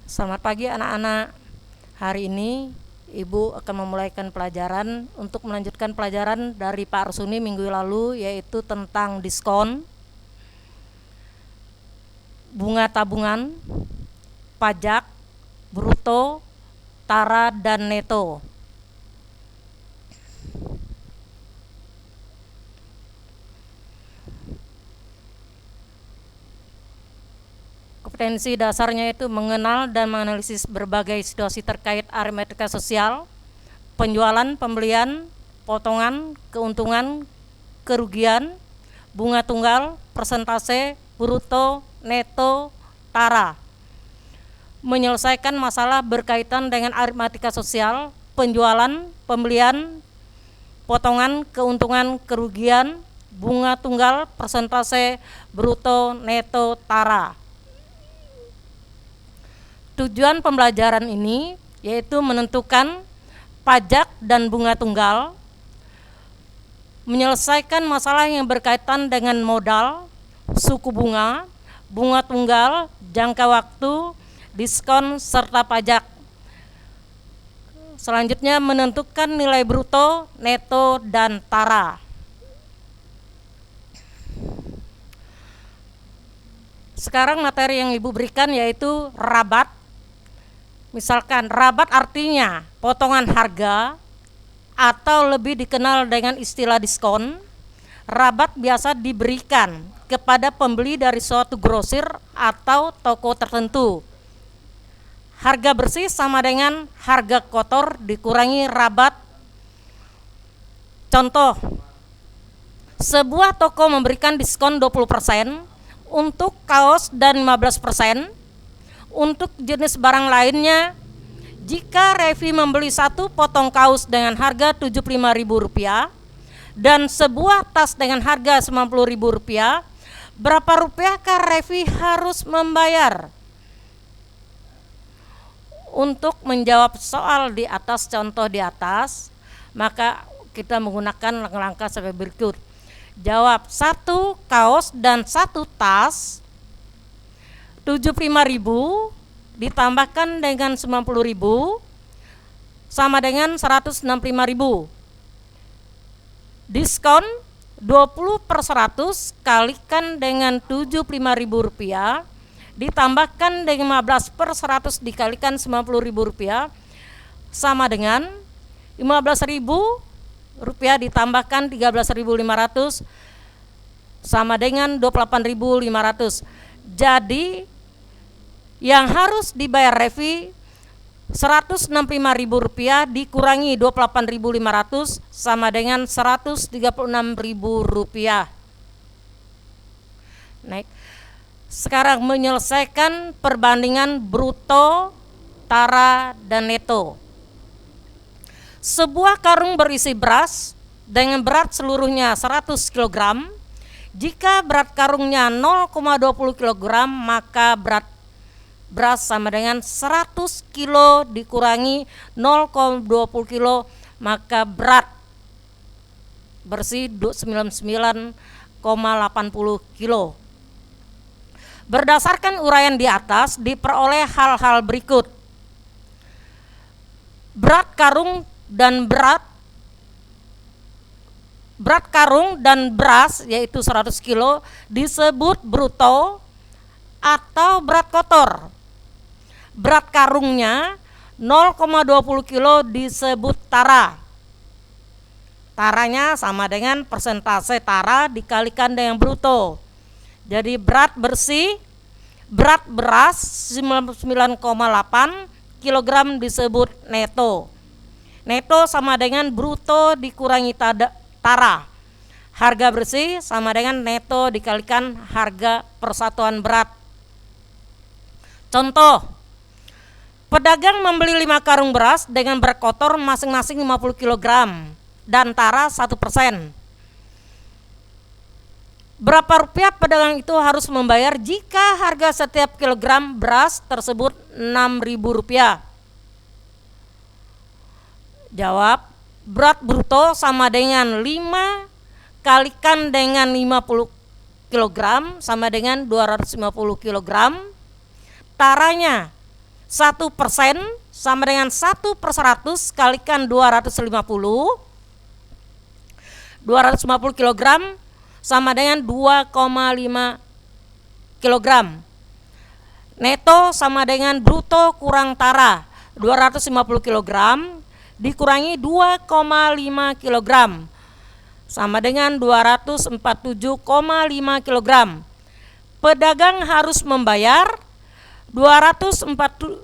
Selamat pagi anak-anak. Hari ini Ibu akan memulaikan pelajaran untuk melanjutkan pelajaran dari Pak Arsuni minggu lalu, yaitu tentang diskon, bunga tabungan, pajak, bruto, tara, dan neto. Kompetensi dasarnya itu mengenal dan menganalisis berbagai situasi terkait aritmatika sosial, penjualan, pembelian, potongan, keuntungan, kerugian, bunga tunggal, persentase, bruto, neto, tara. Menyelesaikan masalah berkaitan dengan aritmatika sosial, penjualan, pembelian, potongan, keuntungan, kerugian, bunga tunggal, persentase, bruto, neto, tara. Tujuan pembelajaran ini yaitu menentukan pajak dan bunga tunggal, menyelesaikan masalah yang berkaitan dengan modal, suku bunga, bunga tunggal, jangka waktu, diskon, serta pajak. Selanjutnya menentukan nilai bruto, neto, dan tara. Sekarang materi yang Ibu berikan yaitu rabat. Misalkan rabat artinya potongan harga atau lebih dikenal dengan istilah diskon. Rabat biasa diberikan kepada pembeli dari suatu grosir atau toko tertentu. Harga bersih sama dengan harga kotor dikurangi rabat. Contoh, sebuah toko memberikan diskon 20% untuk kaos dan 15% untuk jenis barang lainnya. Jika Revi membeli satu potong kaos dengan harga Rp75.000 dan sebuah tas dengan harga Rp90.000, berapa rupiahkah Revi harus membayar? Untuk menjawab soal di atas, contoh di atas, maka kita menggunakan langkah sebagai berikut. Jawab, satu kaos dan satu tas Rp75.000 ditambahkan dengan Rp90.000 sama dengan Rp165.000. Diskon 20/100 kalikan dengan Rp75.000 ditambahkan dengan 15/100 dikalikan Rp90.000 sama dengan Rp15.000 ditambahkan Rp13.500 sama dengan Rp28.500. Jadi yang harus dibayar Revi Rp165.000 dikurangi Rp28.500 sama dengan Rp136.000. Naik. Sekarang menyelesaikan perbandingan bruto, tara, dan neto. Sebuah karung berisi beras dengan berat seluruhnya 100 kg. Jika berat karungnya 0,20 kg, maka berat beras sama dengan 100 kilo dikurangi 0,20 kilo, maka berat bersih 99,80 kilo. Berdasarkan uraian di atas diperoleh hal-hal berikut. Berat karung dan beras yaitu 100 kilo disebut bruto atau berat kotor. Berat karungnya 0,20 kilo disebut tara. Taranya sama dengan persentase tara dikalikan dengan bruto. Jadi berat bersih, berat beras 99,8 kg disebut neto. Neto sama dengan bruto dikurangi tara. Harga bersih sama dengan neto dikalikan harga persatuan berat. Contoh, pedagang membeli 5 karung beras dengan berat kotor masing-masing 50 kg dan tara 1%. Berapa rupiah pedagang itu harus membayar jika harga setiap kilogram beras tersebut Rp6.000? Jawab, berat bruto sama dengan 5 kalikan dengan 50 kg sama dengan 250 kg. Taranya 1% sama dengan 1/100 kalikan 250. 250 kg sama dengan 2,5 kg. Neto sama dengan bruto kurang tara. 250 kg dikurangi 2,5 kg sama dengan 247,5 kg. Pedagang harus membayar 247,5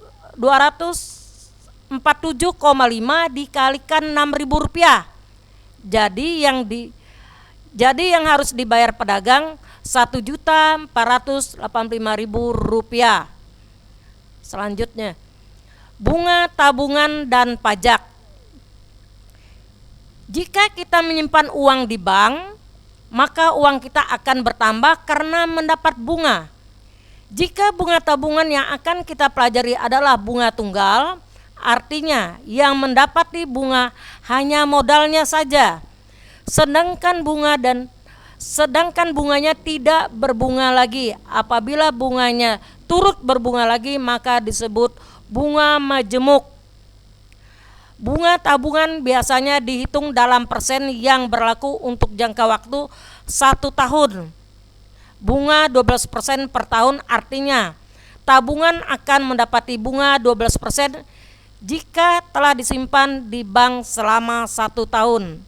dikalikan Rp6.000. Jadi yang harus dibayar pedagang Rp1.485.000. Selanjutnya, bunga tabungan dan pajak. Jika kita menyimpan uang di bank, maka uang kita akan bertambah karena mendapat bunga. Jika bunga tabungan yang akan kita pelajari adalah bunga tunggal, artinya yang mendapati bunga hanya modalnya saja, sedangkan bunganya tidak berbunga lagi. Apabila bunganya turut berbunga lagi, maka disebut bunga majemuk. Bunga tabungan biasanya dihitung dalam persen yang berlaku untuk jangka waktu 1 tahun. Bunga 12% per tahun, artinya tabungan akan mendapati bunga 12% jika telah disimpan di bank selama 1 tahun.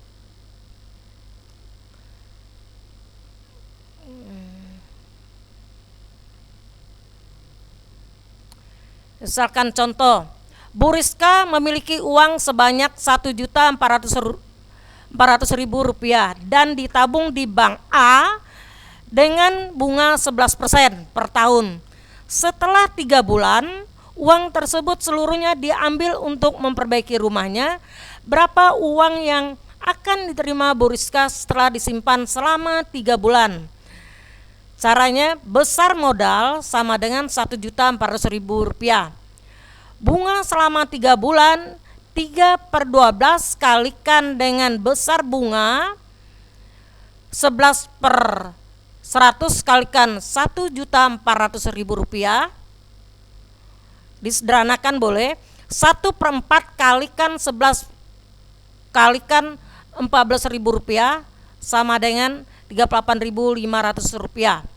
Misalkan contoh, Bu Rizka memiliki uang sebanyak Rp1.400.000 dan ditabung di bank A dengan bunga 11% per tahun. Setelah 3 bulan, uang tersebut seluruhnya diambil untuk memperbaiki rumahnya. Berapa uang yang akan diterima Bu Rizka setelah disimpan selama 3 bulan? Caranya, besar modal sama dengan Rp1.400.000. Bunga selama 3 bulan, 3/12 kalikan dengan besar bunga 11/100 kalikan Rp1.400.000. Disederhanakan boleh. 1/4 kalikan 11 kalikan Rp14.000 sama dengan Rp38.500.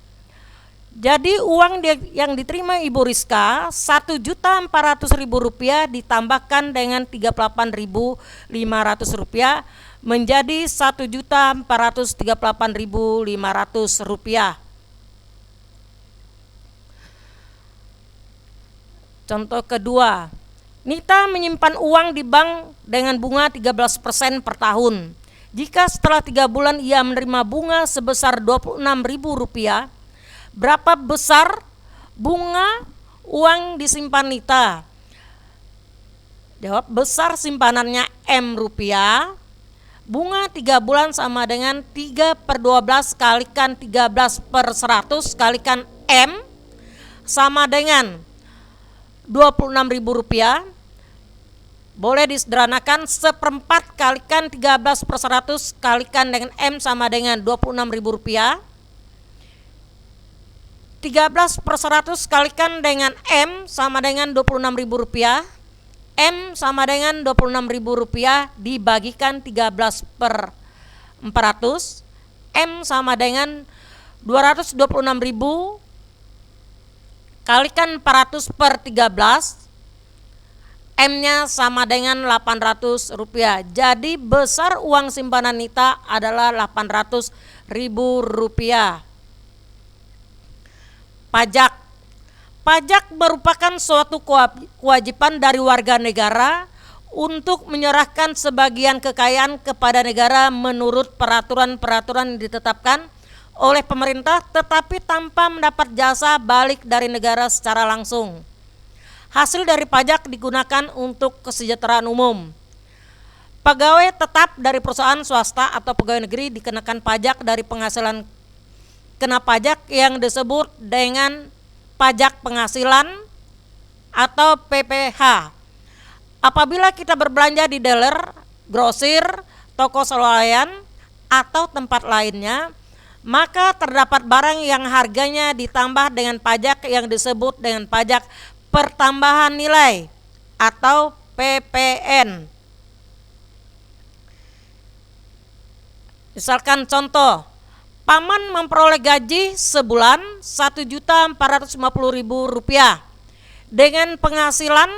Jadi uang yang diterima Ibu Rizka Rp1.400.000 ditambahkan dengan Rp38.500 menjadi Rp1.438.500. Contoh kedua, Nita menyimpan uang di bank dengan bunga 13% per tahun. Jika setelah 3 bulan ia menerima bunga sebesar Rp26.000, berapa besar bunga uang disimpan Nita? Jawab, besar simpanannya M rupiah. Bunga 3 bulan sama dengan 3/12 kalikan 13/100 kalikan M sama dengan Rp26.000. Boleh disederhanakan 1/4 kalikan 13/100 kalikan dengan M sama dengan Rp26.000. 13/100 kalikan dengan M sama dengan Rp26.000. M sama dengan Rp26.000 dibagikan 13/400. M sama dengan 226.000 kalikan 400/13. M-nya sama dengan Rp800. Jadi besar uang simpanan Nita adalah Rp800.000. Pajak. Pajak merupakan suatu kewajiban dari warga negara untuk menyerahkan sebagian kekayaan kepada negara menurut peraturan-peraturan yang ditetapkan oleh pemerintah, tetapi tanpa mendapat jasa balik dari negara secara langsung. Hasil dari pajak digunakan untuk kesejahteraan umum. Pegawai tetap dari perusahaan swasta atau pegawai negeri dikenakan pajak dari penghasilan kena pajak yang disebut dengan pajak penghasilan atau PPH. Apabila kita berbelanja di dealer, grosir, toko swalayan atau tempat lainnya, maka terdapat barang yang harganya ditambah dengan pajak yang disebut dengan pajak pertambahan nilai atau PPN. Misalkan contoh, paman memperoleh gaji sebulan Rp1.450.000 dengan penghasilan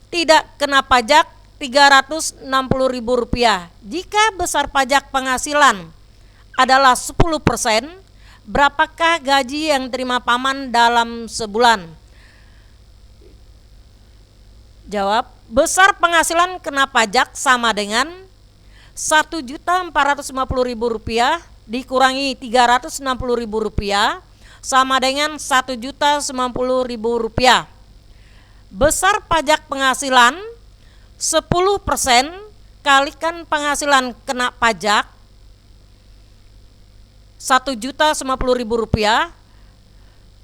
tidak kena pajak Rp360.000. Jika besar pajak penghasilan adalah 10%, berapakah gaji yang diterima paman dalam sebulan? Jawab, besar penghasilan kena pajak sama dengan Rp1.450.000 dikurangi Rp360.000 sama dengan Rp1.090.000. Besar pajak penghasilan 10% kalikan penghasilan kena pajak Rp1.090.000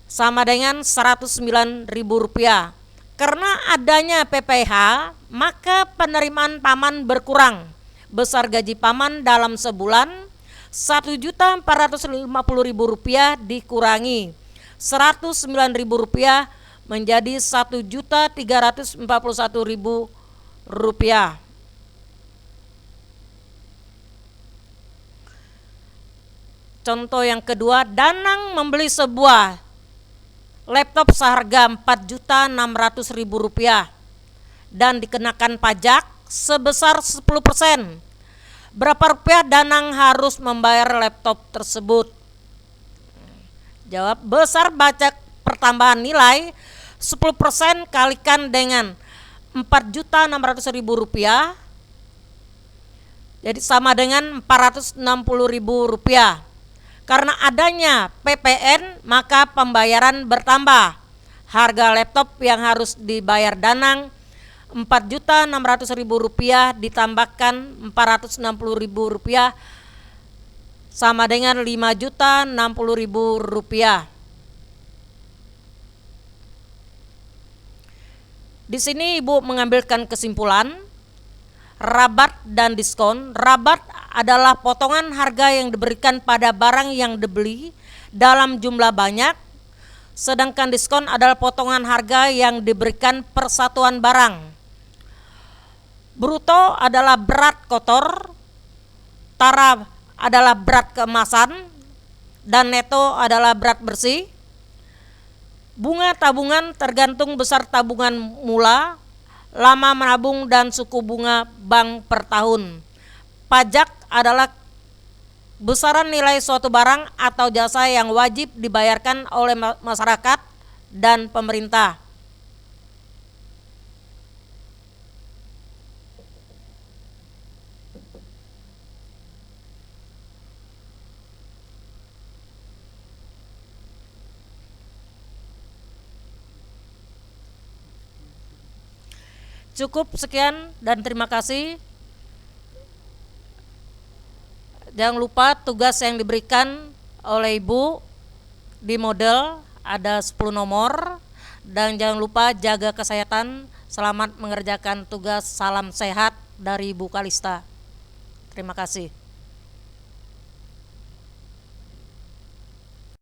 sama dengan Rp109.000. Karena adanya PPh, maka penerimaan paman berkurang. Besar gaji paman dalam sebulan Rp1.450.000 dikurangi Rp109.000 menjadi Rp1.341.000. Contoh yang kedua, Danang membeli sebuah laptop seharga Rp4.600.000 dan dikenakan pajak sebesar 10%. Berapa rupiah Danang harus membayar laptop tersebut? Jawab, besar pajak pertambahan nilai 10% kalikan dengan Rp4.600.000, jadi sama dengan Rp460.000. Karena adanya PPN, maka pembayaran bertambah. Harga laptop yang harus dibayar Danang Rp4.600.000 ditambahkan Rp460.000 sama dengan Rp5.060.000. Di sini Ibu mengambilkan kesimpulan, rabat dan diskon. Rabat adalah potongan harga yang diberikan pada barang yang dibeli dalam jumlah banyak, sedangkan diskon adalah potongan harga yang diberikan per satuan barang. Bruto adalah berat kotor, tara adalah berat keemasan, dan neto adalah berat bersih. Bunga tabungan tergantung besar tabungan mula, lama menabung, dan suku bunga bank per tahun. Pajak adalah besaran nilai suatu barang atau jasa yang wajib dibayarkan oleh masyarakat dan pemerintah. Cukup sekian dan terima kasih. Jangan lupa tugas yang diberikan oleh Ibu di model ada 10 nomor, dan jangan lupa jaga kesehatan. Selamat mengerjakan tugas. Salam sehat dari Ibu Kalista. Terima kasih.